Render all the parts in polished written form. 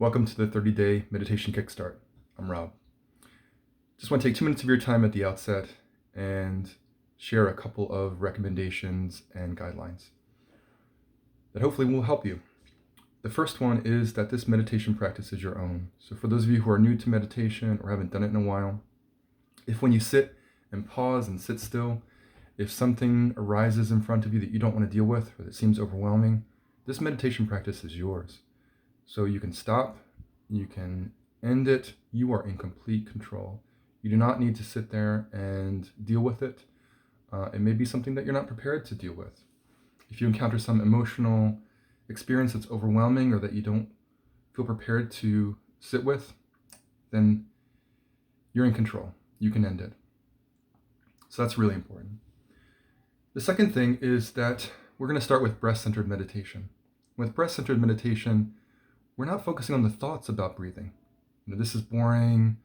Welcome to the 30-day meditation Kickstart. I'm Rob. Just want to take 2 minutes of your time at the outset and share a couple of recommendations and guidelines that hopefully will help you. The first one is that this meditation practice is your own. So for those of you who are new to meditation or haven't done it in a while, if when you sit and pause and sit still, if something arises in front of you that you don't want to deal with or that seems overwhelming, this meditation practice is yours. So you can stop, you can end it, you are in complete control. You do not need to sit there and deal with it. It may be something that you're not prepared to deal with. If you encounter some emotional experience that's overwhelming or that you don't feel prepared to sit with, then you're in control. You can end it. So that's really important. The second thing is that we're going to start with breath-centered meditation. With breath-centered meditation, we're not focusing on the thoughts about breathing. This is boring.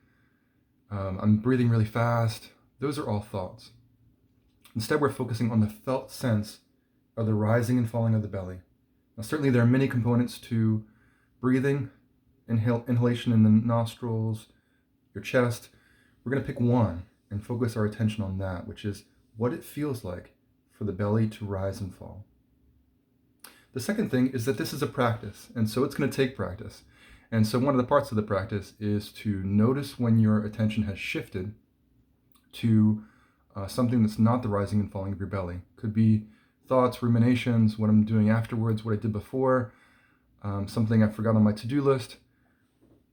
I'm breathing really fast. Those are all thoughts. Instead, we're focusing on the felt sense of the rising and falling of the belly. Now, certainly there are many components to breathing, inhalation in the nostrils, your chest. We're going to pick one and focus our attention on that, which is what it feels like for the belly to rise and fall. The second thing is that this is a practice, and so it's going to take practice. And so one of the parts of the practice is to notice when your attention has shifted to something that's not the rising and falling of your belly. Could be thoughts, ruminations, what I'm doing afterwards, what I did before, something I forgot on my to-do list.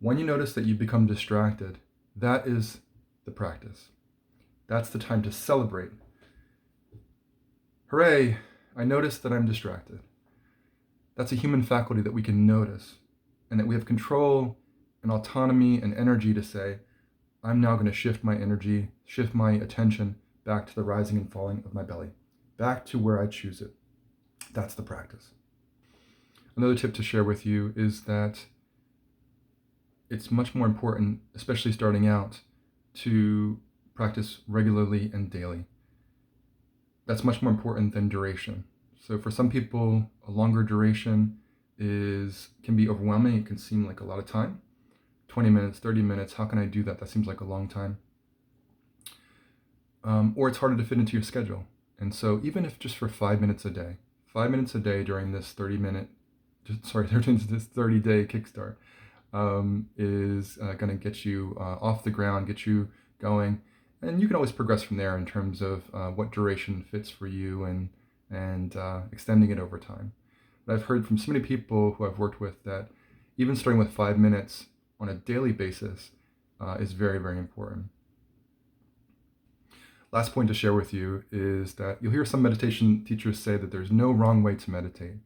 When you notice that you become distracted, that is the practice. That's the time to celebrate. Hooray, I noticed that I'm distracted. That's a human faculty that we can notice, and that we have control and autonomy and energy to say, I'm now going to shift my energy, shift my attention back to the rising and falling of my belly, back to where I choose it. That's the practice. Another tip to share with you is that it's much more important, especially starting out, to practice regularly and daily. That's much more important than duration. So for some people, a longer duration can be overwhelming. It can seem like a lot of time. 20 minutes, 30 minutes, how can I do that? That seems like a long time. Or it's harder to fit into your schedule. And so even if just for 5 minutes a day, 5 minutes a day during this 30-day Kickstart is going to get you off the ground, get you going. And you can always progress from there in terms of what duration fits for you and extending it over time. But I've heard from so many people who I've worked with that even starting with 5 minutes on a daily basis is very, very important. Last point to share with you is that you'll hear some meditation teachers say that there's no wrong way to meditate.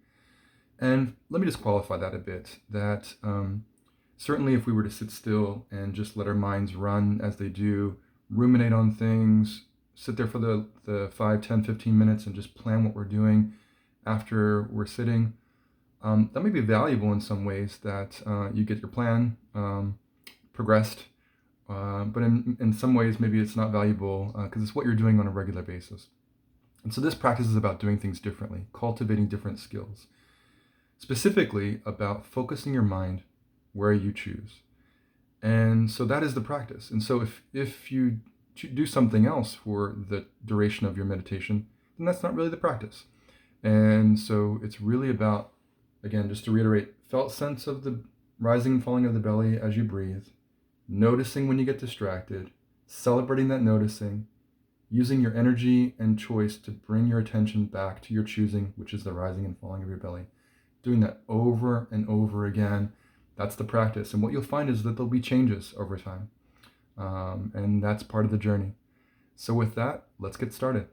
And let me just qualify that a bit, that certainly if we were to sit still and just let our minds run as they do, ruminate on things, sit there for the 5, 10, 15 minutes and just plan what we're doing after we're sitting. That may be valuable in some ways, that you get your plan progressed, but in some ways maybe it's not valuable because it's what you're doing on a regular basis. And so this practice is about doing things differently, cultivating different skills, specifically about focusing your mind where you choose. And so that is the practice. And so if you do something else for the duration of your meditation, then that's not really the practice. And so it's really about, again, just to reiterate, felt sense of the rising and falling of the belly as you breathe, noticing when you get distracted, celebrating that noticing, using your energy and choice to bring your attention back to your choosing, which is the rising and falling of your belly. Doing that over and over again, that's the practice. And what you'll find is that there'll be changes over time. And that's part of the journey. So with that, let's get started.